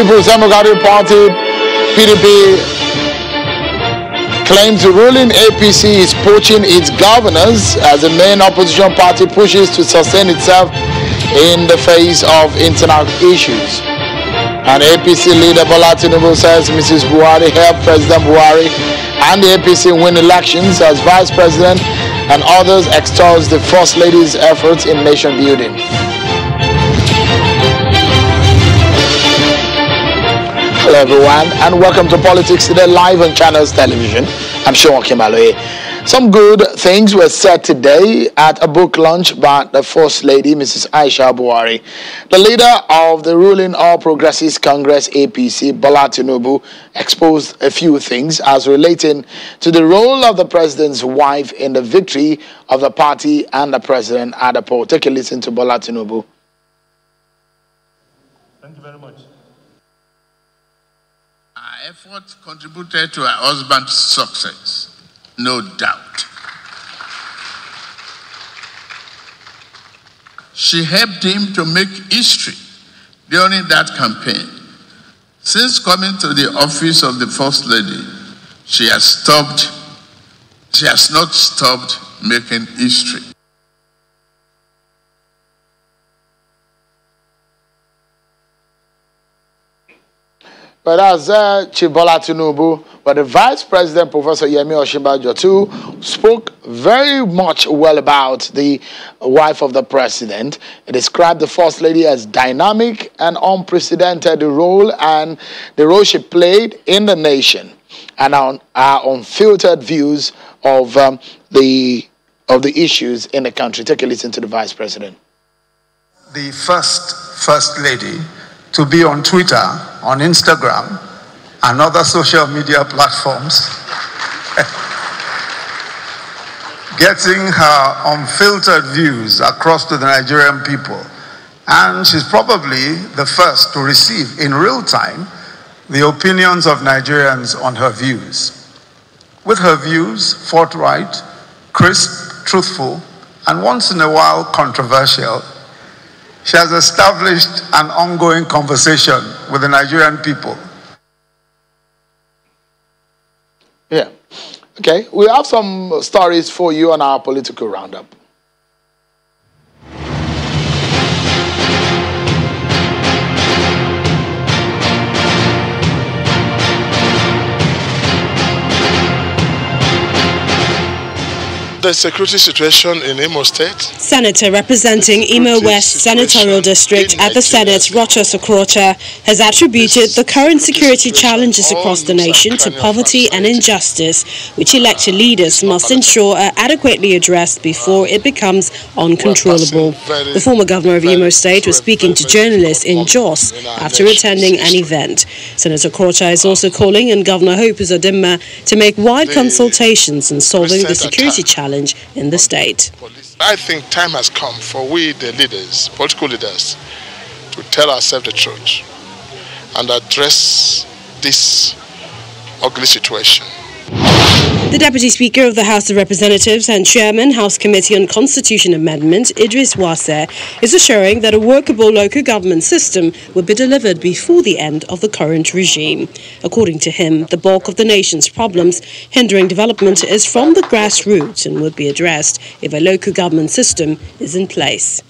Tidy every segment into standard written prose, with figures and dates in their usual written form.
People's Democratic Party, PDP, claims the ruling APC is poaching its governors as the main opposition party pushes to sustain itself in the face of internal issues. And APC leader Bola Tinubu says Mrs. Buhari helped President Buhari and the APC win elections as vice president, and others extols the First Lady's efforts in nation building. Hello everyone, and welcome to Politics Today live on Channels Television. I'm Sean Kimaloe. Some good things were said today at a book launch by the First Lady, Mrs. Aisha Buhari. The leader of the ruling All Progressives Congress APC, Bola Tinubu, exposed a few things as relating to the role of the president's wife in the victory of the party and the president at the poll. Take a listen to Bola Tinubu. Thank you very much. Our efforts contributed to her husband's success. No doubt. She helped him to make history during that campaign. Since coming to the office of the First Lady, she has not stopped making history. But as Bola Tinubu, but the Vice President, Professor Yemi Osinbajo, too, spoke very much well about the wife of the president. He described the First Lady as dynamic and unprecedented role and the role she played in the nation, and our unfiltered views of the issues in the country. Take a listen to the Vice President. The First Lady to be on Twitter, on Instagram, and other social media platforms, getting her unfiltered views across to the Nigerian people. And she's probably the first to receive in real time the opinions of Nigerians on her views. With her views forthright, crisp, truthful, and once in a while controversial, she has established an ongoing conversation with the Nigerian people. Yeah. Okay, we have some stories for you on our political roundup. The security situation in Imo State. Senator representing Imo West Senatorial District at the Senate, Rochas Okrocha, has attributed the current security challenges across the nation to poverty and injustice, which elected leaders must ensure are adequately addressed before it becomes uncontrollable. The former governor of Imo State was speaking to journalists in Jos after attending an event. Senator Okrocha is also calling on Governor Hope Uzodimma to make wide consultations in solving the security challenge in the state. I think time has come for we, the leaders, political leaders, to tell ourselves the truth and address this ugly situation. The Deputy Speaker of the House of Representatives and Chairman, House Committee on Constitution Amendment, Idris Wase, is assuring that a workable local government system will be delivered before the end of the current regime. According to him, the bulk of the nation's problems hindering development is from the grassroots and will be addressed if a local government system is in place.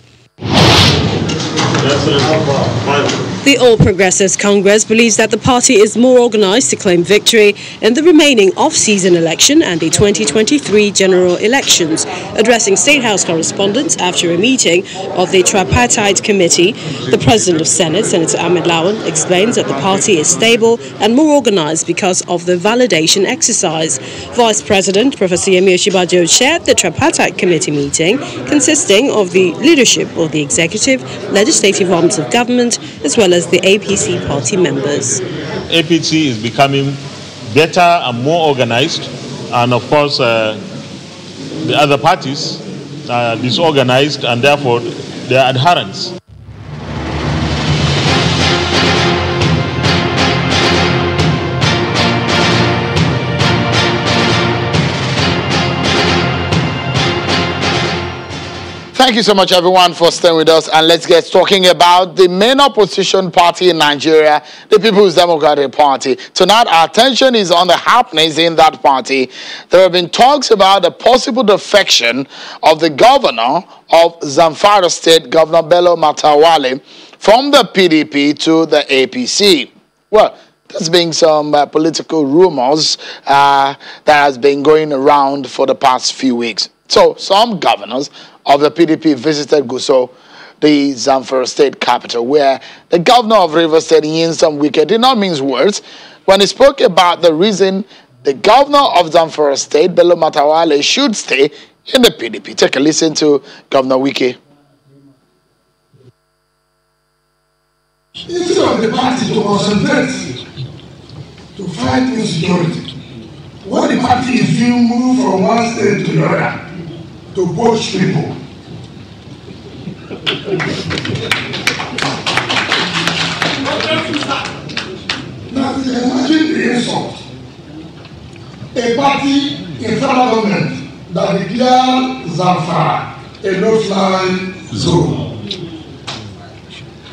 The All Progressives Congress believes that the party is more organized to claim victory in the remaining off-season election and the 2023 general elections. Addressing State House correspondents after a meeting of the Tripartite Committee, the President of Senate, Senator Ahmed Lawan, explains that the party is stable and more organized because of the validation exercise. Vice President Professor Yemi Osinbajo chaired the Tripartite Committee meeting, consisting of the leadership of the executive, legislative arms of government, as well as the APC party members. APC is becoming better and more organized, and of course the other parties are disorganized and therefore their adherents. Thank you so much, everyone, for staying with us. And let's get talking about the main opposition party in Nigeria, the People's Democratic Party. Tonight, our attention is on the happenings in that party. There have been talks about the possible defection of the governor of Zamfara State, Governor Bello Matawalle, from the PDP to the APC. Well, there's been some political rumors that has been going around for the past few weeks. So, some governors of the PDP visited Gusau, the Zamfara State capital, where the governor of Rivers State, Nyesom Wike, did not mince words when he spoke about the reason the governor of Zamfara State, Bello Matawalle, should stay in the PDP. Take a listen to Governor Wike. Instead of the party to concentrate to fight insecurity, what the party is doing, move from one state to the other to poach people. Now, you can imagine the insult. A party in federal government that declared Zamfara a no-fly zone.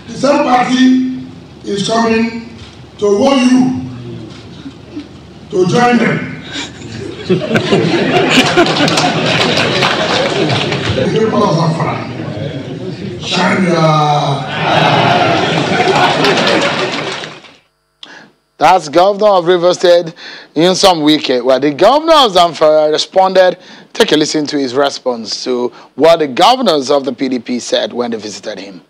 The same party is coming to warn you to join them. The people of Zamfara, shine That's Governor of Rivers State, Nyesom Wike. Well, the governor of Zamfara responded. Take a listen to his response to what the governors of the PDP said when they visited him.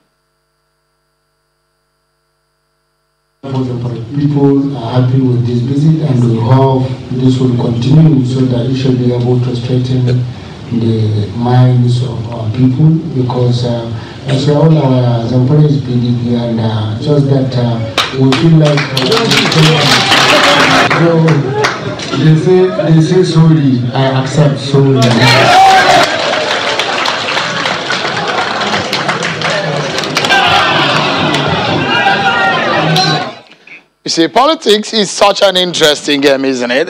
People are happy with this visit, and we hope this will continue so that it should be able to strengthen the minds of our people, because as we all know, Zamfara is PDP, and just that we feel like so they say sorry, I accept sorry. You see, politics is such an interesting game, isn't it?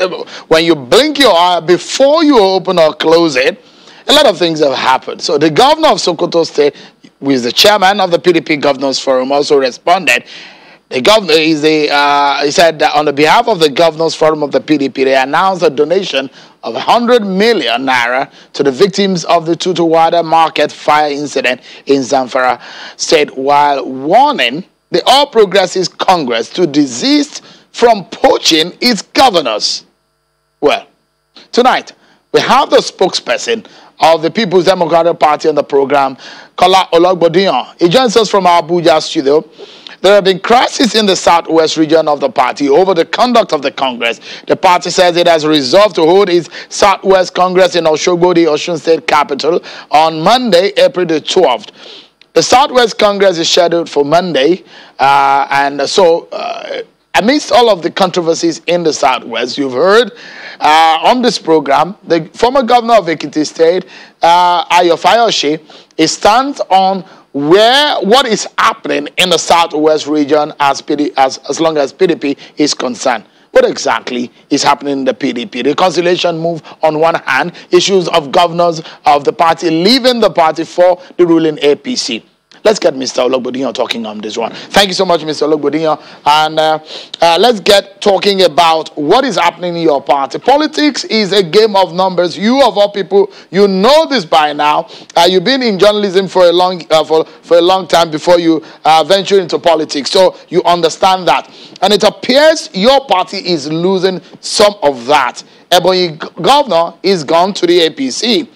When you blink your eye, before you open or close it, a lot of things have happened. So the governor of Sokoto State, who is the chairman of the PDP Governors Forum, also responded. The governor he said that on the behalf of the Governors Forum of the PDP, they announced a donation of 100 million naira to the victims of the Tutawada Market fire incident in Zamfara State, while warning the All Progressives Congress to desist from poaching its governors. Well, tonight, we have the spokesperson of the People's Democratic Party on the program, Kola Ologbodiyan. He joins us from our Abuja studio. There have been crises in the southwest region of the party over the conduct of the Congress. The party says it has resolved to hold its Southwest Congress in Osogbo, the Osun State capital, on Monday, April the 12th. The Southwest Congress is scheduled for Monday, amidst all of the controversies in the Southwest, you've heard on this program, the former governor of Ekiti State, Ayo Fayose, stands on what is happening in the Southwest region as long as PDP is concerned. What exactly is happening in the PDP? The conciliation move on one hand, issues of governors of the party leaving the party for the ruling APC. Let's get Mr. Ologbodiyan talking on this one. Thank you so much, Mr. Ologbodiyan. And let's get talking about what is happening in your party. Politics is a game of numbers. You, of all people, you know this by now. You've been in journalism for a long time before you venture into politics. So you understand that. And it appears your party is losing some of that. Ebonyi governor is gone to the APC.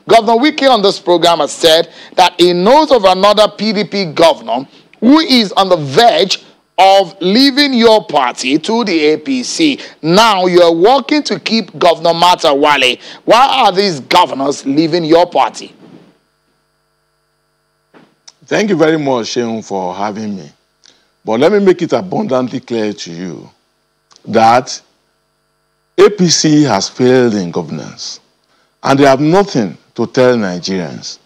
Governor Wike on this program has said that he knows of another PDP governor who is on the verge of leaving your party to the APC. Now you are working to keep Governor Matawalle. Why are these governors leaving your party? Thank you very much, Sheung, for having me. But let me make it abundantly clear to you that APC has failed in governance, and they have nothing to tell Nigerians.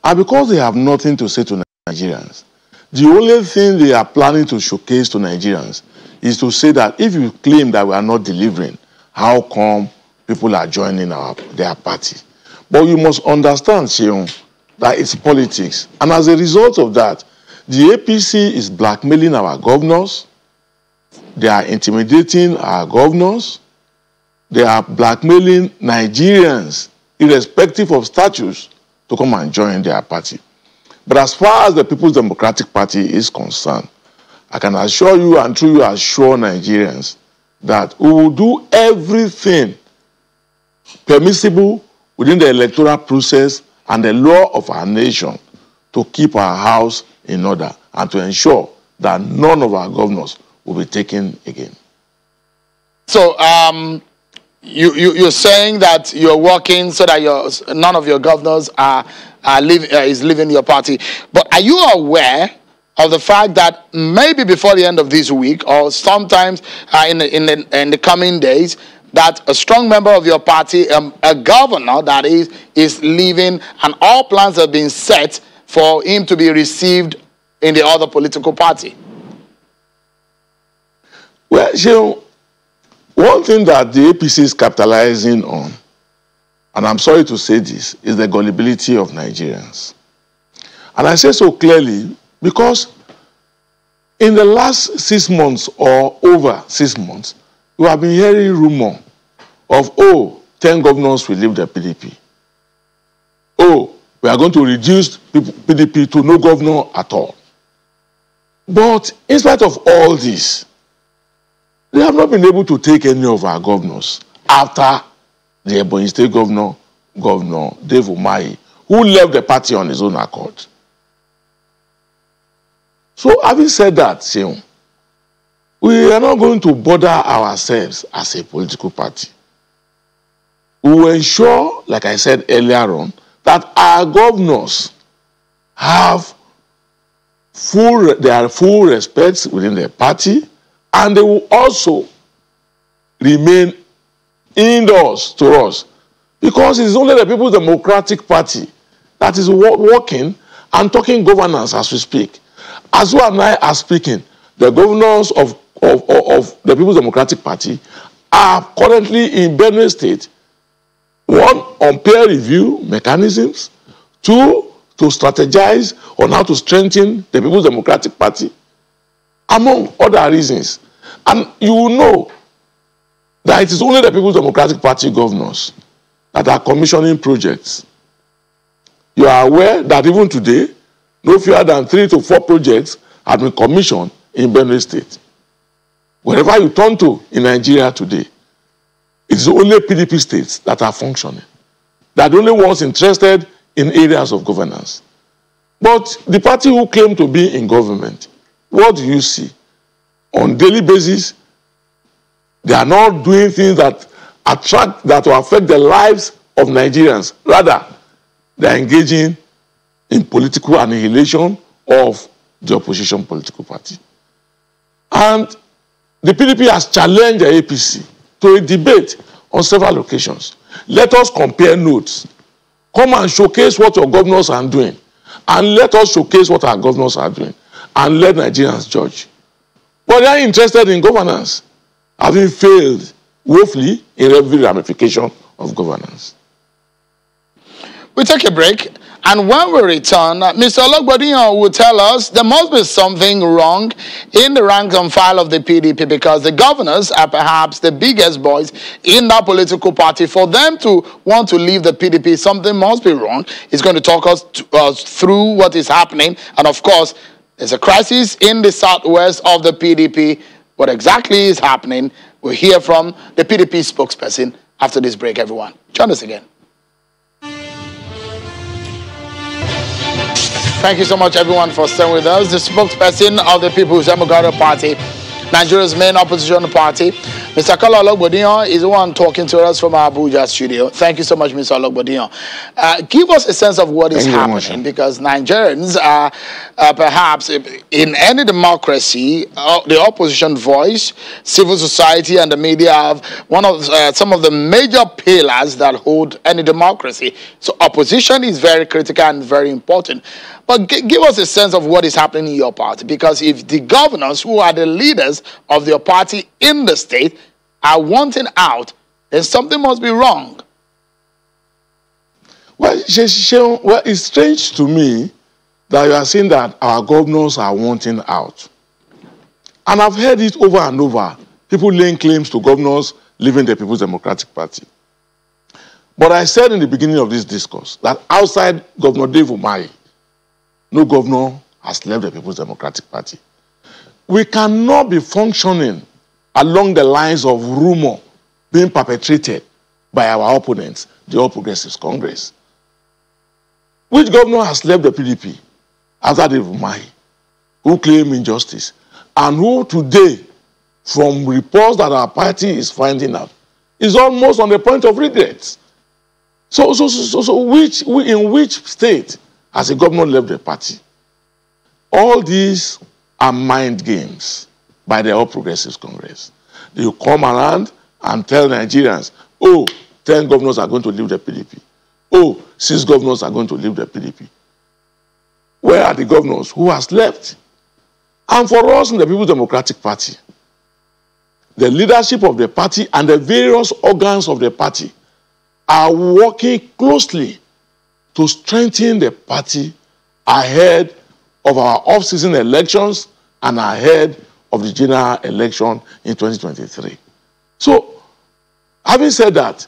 And because they have nothing to say to Nigerians, the only thing they are planning to showcase to Nigerians is to say that if you claim that we are not delivering, how come people are joining their party? But you must understand, Sheung, that it's politics. And as a result of that, the APC is blackmailing our governors. They are intimidating our governors. They are blackmailing Nigerians, irrespective of status, to come and join their party. But as far as the People's Democratic Party is concerned, I can assure you and truly assure Nigerians that we will do everything permissible within the electoral process and the law of our nation to keep our house in order and to ensure that none of our governors will be taken again. So, you're saying that you're working so that none of your governors is leaving your party. But are you aware of the fact that maybe before the end of this week or sometimes in the coming days, that a strong member of your party, a governor that is leaving, and all plans have been set for him to be received in the other political party? Well, one thing that the APC is capitalizing on, and I'm sorry to say this, is the gullibility of Nigerians. And I say so clearly because in the last 6 months or over 6 months, we have been hearing rumor of, 10 governors will leave the PDP. We are going to reduce PDP to no governor at all. But in spite of all this, they have not been able to take any of our governors after the Ebonyi State Governor, Governor Dave Umahi, who left the party on his own accord. So having said that, Seun, we are not going to bother ourselves as a political party. We will ensure, like I said earlier on, that our governors have full respect within their party, and they will also remain indoors to us, because it is only the People's Democratic Party that is working and talking governance as we speak. As you and I are speaking, the governors of the People's Democratic Party are currently in Benue State, one, on peer review mechanisms, two, to strategize on how to strengthen the People's Democratic Party, among other reasons. And you will know that it is only the People's Democratic Party governors that are commissioning projects. You are aware that even today, no fewer than 3 to 4 projects have been commissioned in Benue State. Wherever you turn to in Nigeria today, it is only PDP states that are functioning. They are the only ones interested in areas of governance. But the party who claim to be in government, what do you see? On a daily basis, they are not doing things that will affect the lives of Nigerians. Rather, they are engaging in political annihilation of the opposition political party. And the PDP has challenged the APC to a debate on several occasions. Let us compare notes. Come and showcase what your governors are doing, and let us showcase what our governors are doing, and let Nigerians judge. But they are interested in governance, having failed woefully in every ramification of governance. We take a break, and when we return, Mr. Ologbondiyan will tell us there must be something wrong in the rank and file of the PDP, because the governors are perhaps the biggest boys in that political party. For them to want to leave the PDP, something must be wrong. He's going to talk us through what is happening, and of course, there's a crisis in the southwest of the PDP. What exactly is happening? We'll hear from the PDP spokesperson after this break, everyone. Join us again. Thank you so much, everyone, for staying with us. The spokesperson of the People's Democratic Party, Nigeria's main opposition party, Mr. Kola Ologbondiyan, is the one talking to us from our Abuja studio. Thank you so much, Mr. Ologbondiyan. Give us a sense of what is happening, because Nigerians are perhaps, in any democracy, the opposition voice, civil society, and the media have some of the major pillars that hold any democracy. So opposition is very critical and very important. But give us a sense of what is happening in your party, because if the governors, who are the leaders of your party in the state, are wanting out, then something must be wrong. Well, it's strange to me that you are saying that our governors are wanting out. And I've heard it over and over. People laying claims to governors leaving the People's Democratic Party. But I said in the beginning of this discourse that outside Governor Dave Umahi, no governor has left the People's Democratic Party. We cannot be functioning along the lines of rumor being perpetrated by our opponents, the All Progressives Congress. Which governor has left the PDP after Dave Umahi, who claim injustice, and who today, from reports that our party is finding out, is almost on the point of regret? So in which state has a governor left the party? All these are mind games by the All Progressives Congress. They come around and tell Nigerians, oh, 10 governors are going to leave the PDP. Oh, 6 governors are going to leave the PDP. Where are the governors who has left? And for us in the People's Democratic Party, the leadership of the party and the various organs of the party are working closely to strengthen the party ahead of our off-season elections and ahead of the general election in 2023. So, having said that,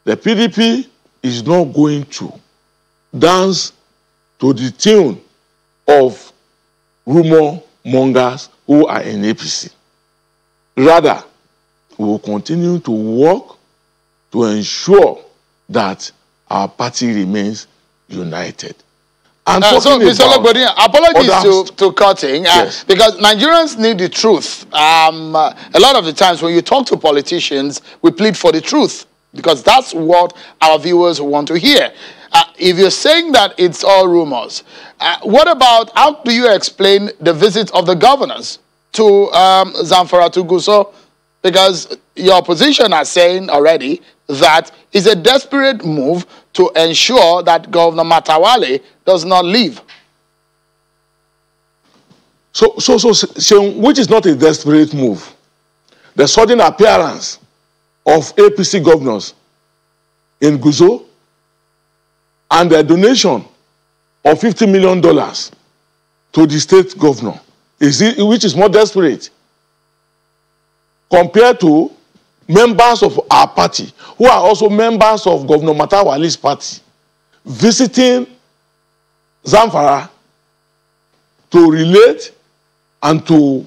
the PDP is not going to dance to the tune of rumor mongers who are in APC. Rather, we will continue to work to ensure that our party remains united. And so, Mr. Ologbondiyan, apologies to cutting, yes, because Nigerians need the truth. A lot of the times when you talk to politicians, we plead for the truth, because that's what our viewers want to hear. If you're saying that it's all rumors, what about, how do you explain the visit of the governors to Zamfara, to Gusau? Because your opposition are saying already that it's a desperate move to ensure that Governor Matawalle does not leave. So, which is not a desperate move? The sudden appearance of APC governors in Gusau and the donation of $50 million to the state governor, which is more desperate compared to members of our party, who are also members of Governor Matawalle's party, visiting Zamfara to relate and to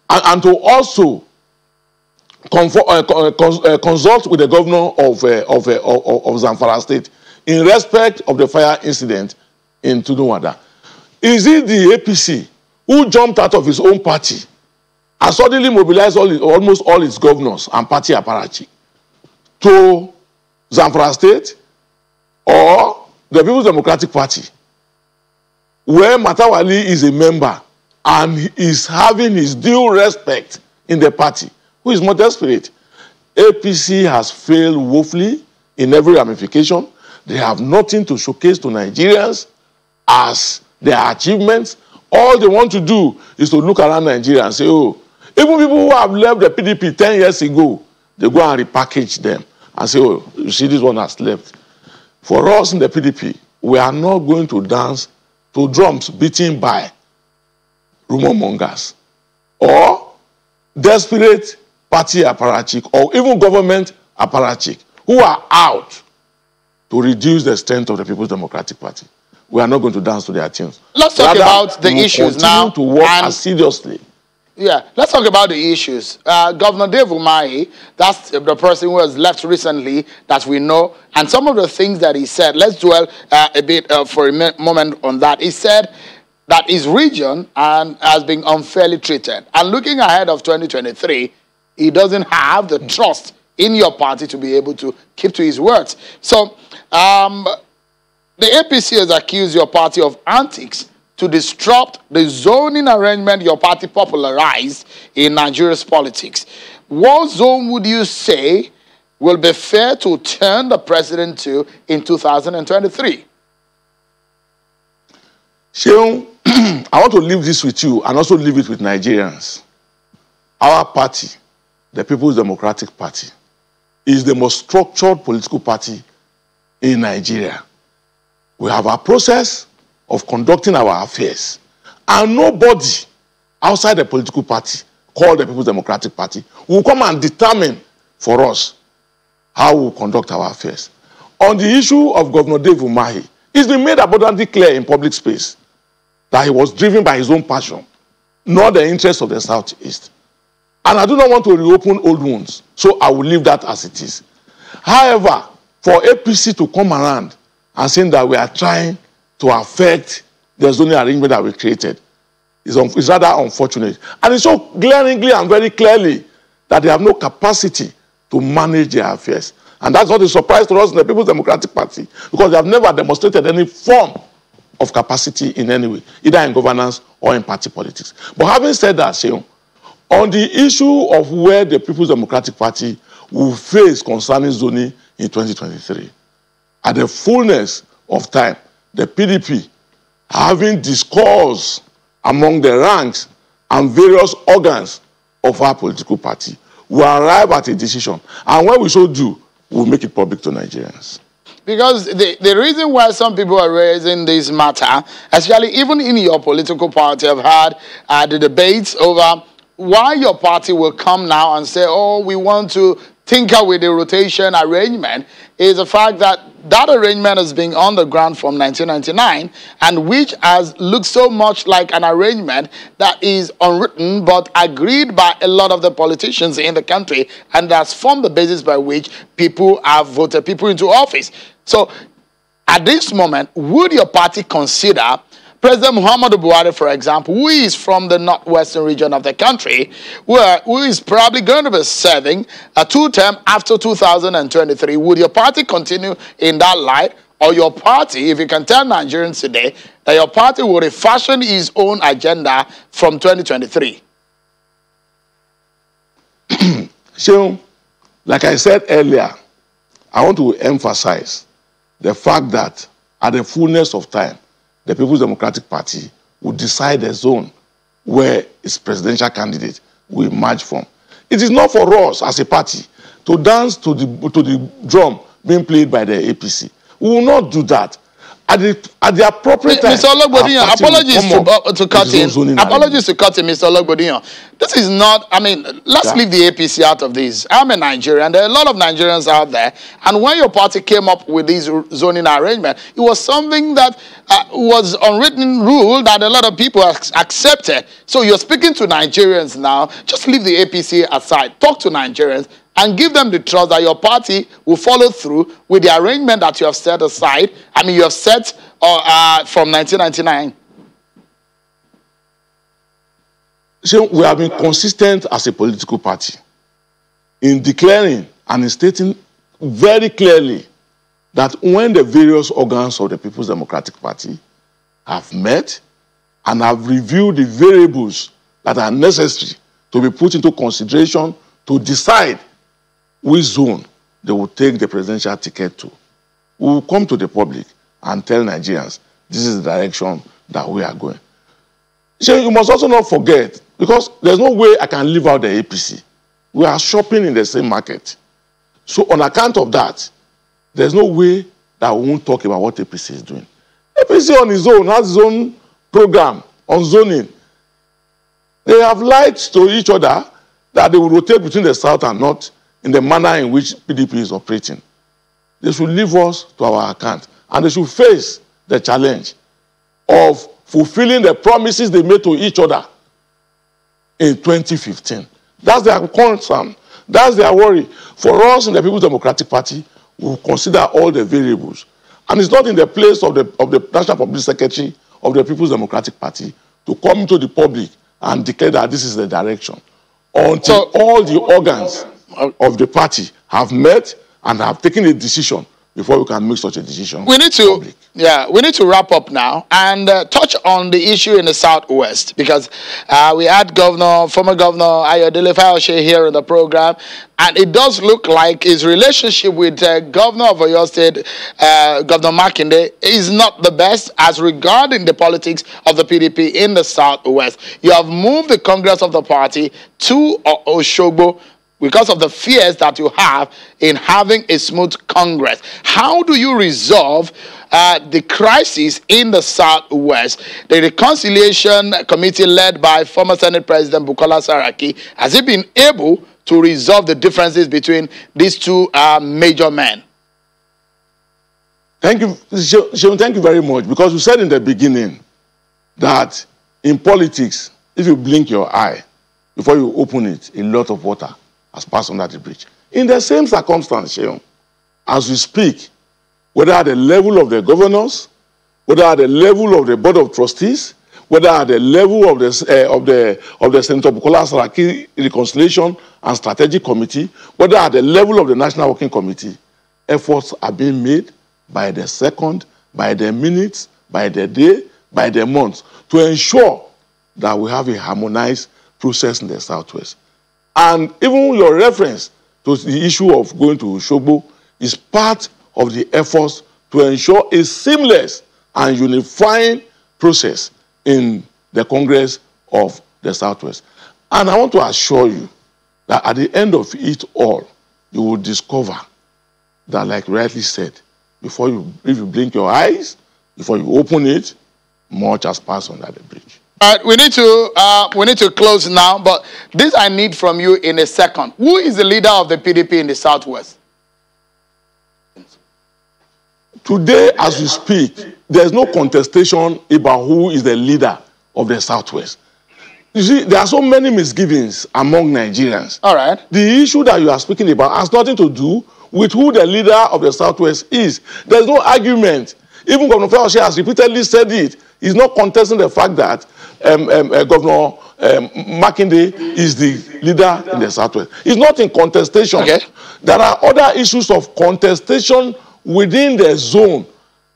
also consult with the governor of Zamfara State in respect of the fire incident in Tudunwada. Is it the APC who jumped out of his own party and suddenly mobilized almost all its governors and party apparatchik to Zamfara State, or the People's Democratic Party, where Matawalle is a member and is having his due respect in the party? Who is more desperate? APC has failed woefully in every ramification. They have nothing to showcase to Nigerians as their achievements. All they want to do is to look around Nigeria and say, oh, even people who have left the PDP 10 years ago, they go and repackage them and say, oh, you see, this one has left. For us in the PDP, we are not going to dance to drums beaten by rumor mongers or desperate party apparatchik or even government apparatchik who are out to reduce the strength of the People's Democratic Party. We are not going to dance to their tunes. Let's talk about the issues now. To work as seriously. Yeah, let's talk about the issues. Governor Dave Umahi, that's the person who has left recently that we know, and some of the things that he said, let's dwell a bit for a moment on that. He said that his region has been unfairly treated. And looking ahead of 2023, he doesn't have the trust in your party to be able to keep to his words. So the APC has accused your party of antics to disrupt the zoning arrangement your party popularized in Nigeria's politics. What zone would you say will be fair to turn the president to in 2023? Sheung, I want to leave this with you and also leave it with Nigerians. Our party, the People's Democratic Party, is the most structured political party in Nigeria. We have our process of conducting our affairs. And nobody outside the political party, called the People's Democratic Party, will come and determine for us how we will conduct our affairs. On the issue of Governor Dave Umahi, it's been made abundantly clear in public space that he was driven by his own passion, not the interests of the Southeast. And I do not want to reopen old wounds, so I will leave that as it is. However, for APC to come around and saying that we are trying to affect the zoning arrangement that we created is rather unfortunate. And it's so glaringly and very clearly that they have no capacity to manage their affairs. And that's not a surprise to us in the People's Democratic Party, because they have never demonstrated any form of capacity in any way, either in governance or in party politics. But having said that, Seun, on the issue of where the People's Democratic Party will face concerning zoning in 2023, at the fullness of time, the PDP, having discourse among the ranks and various organs of our political party, will arrive at a decision. And when we so do, we'll make it public to Nigerians. Because the reason why some people are raising this matter, especially even in your political party, I've had the debates over why your party will come now and say, oh, we want to tinker with the rotation arrangement, is the fact that that arrangement has been on the ground from 1999, and which has looked so much like an arrangement that is unwritten but agreed by a lot of the politicians in the country, and that's formed the basis by which people have voted people into office. So at this moment, would your party consider President Muhammadu Buhari, for example, who is from the northwestern region of the country, who is probably going to be serving a two-term after 2023, would your party continue in that light? Or your party, if you can tell Nigerians today, that your party will refashion its own agenda from 2023? So, like I said earlier, I want to emphasize the fact that at the fullness of time, the People's Democratic Party will decide the zone where its presidential candidate will emerge from. It is not for us as a party to dance to the drum being played by the APC. We will not do that. At the appropriate time, Mr. Ologbondiyan, apologies to cut him, Mr. Ologbondiyan. This is not, I mean, let's leave the APC out of this. I'm a Nigerian. There are a lot of Nigerians out there. And when your party came up with this zoning arrangement, it was something that was unwritten rule that a lot of people accepted. So you're speaking to Nigerians now. Just leave the APC aside. Talk to Nigerians and give them the trust that your party will follow through with the arrangement that you have set aside. I mean, you have set from 1999. So we have been consistent as a political party in declaring and in stating very clearly that when the various organs of the People's Democratic Party have met and have reviewed the variables that are necessary to be put into consideration to decide which zone they will take the presidential ticket to, we will come to the public and tell Nigerians this is the direction that we are going. So you must also not forget, because there's no way I can leave out the APC. We are shopping in the same market. So on account of that, there's no way that we won't talk about what APC is doing. APC on its own has its own program on zoning. They have lied to each other that they will rotate between the south and north in the manner in which PDP is operating. They should leave us to our account, and they should face the challenge of fulfilling the promises they made to each other in 2015. That's their concern. That's their worry. For us in the People's Democratic Party, we will consider all the variables. And it's not in the place of the National Public Secretary of the People's Democratic Party to come to the public and declare that this is the direction, until all the organs of the party have met and have taken a decision before we can make such a decision. We need to wrap up now and touch on the issue in the Southwest, because we had former Governor Ayodele Fayose here in the program, and it does look like his relationship with Governor of Oyo State, Governor Makinde, is not the best as regarding the politics of the PDP in the Southwest. You have moved the Congress of the party to Oshogbo. because of the fears that you have in having a smooth Congress. How do you resolve the crisis in the Southwest? The Reconciliation Committee led by former Senate President Bukola Saraki, has it been able to resolve the differences between these two major men? Thank you, Seun, thank you very much, because you said in the beginning that in politics, if you blink your eye before you open it, a lot of water has passed under the bridge. In the same circumstance, Seun, as we speak, whether at the level of the governors, whether at the level of the Board of Trustees, whether at the level of the Senator Bukola Saraki Reconciliation and Strategic Committee, whether at the level of the National Working Committee, efforts are being made by the second, by the minutes, by the day, by the month, to ensure that we have a harmonized process in the Southwest. And even your reference to the issue of going to Osogbo is part of the efforts to ensure a seamless and unifying process in the Congress of the Southwest. And I want to assure you that at the end of it all, you will discover that, like rightly said, if you blink your eyes, before you open it, much has passed under the bridge. All right, we need to close now, but this I need from you in a second. Who is the leader of the PDP in the Southwest? Today, as we speak, there's no contestation about who is the leader of the Southwest. You see, there are so many misgivings among Nigerians. All right. The issue that you are speaking about has nothing to do with who the leader of the Southwest is. There's no argument. Even Governor Fayose has repeatedly said it. He's not contesting the fact that Governor Makinde is the leader in the Southwest. He's not in contestation. Okay. There are other issues of contestation within the zone.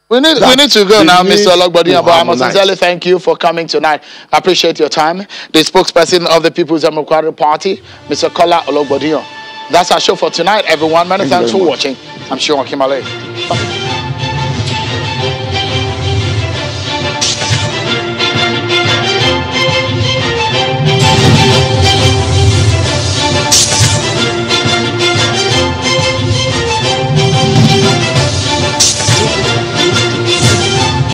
We need to go now, Mr. Ologbondiyan, but I must sincerely thank you for coming tonight. I appreciate your time. The spokesperson of the People's Democratic Party, Mr. Kola Ologbondiyan. That's our show for tonight, everyone. Many thanks for watching. I'm Seun Okimale.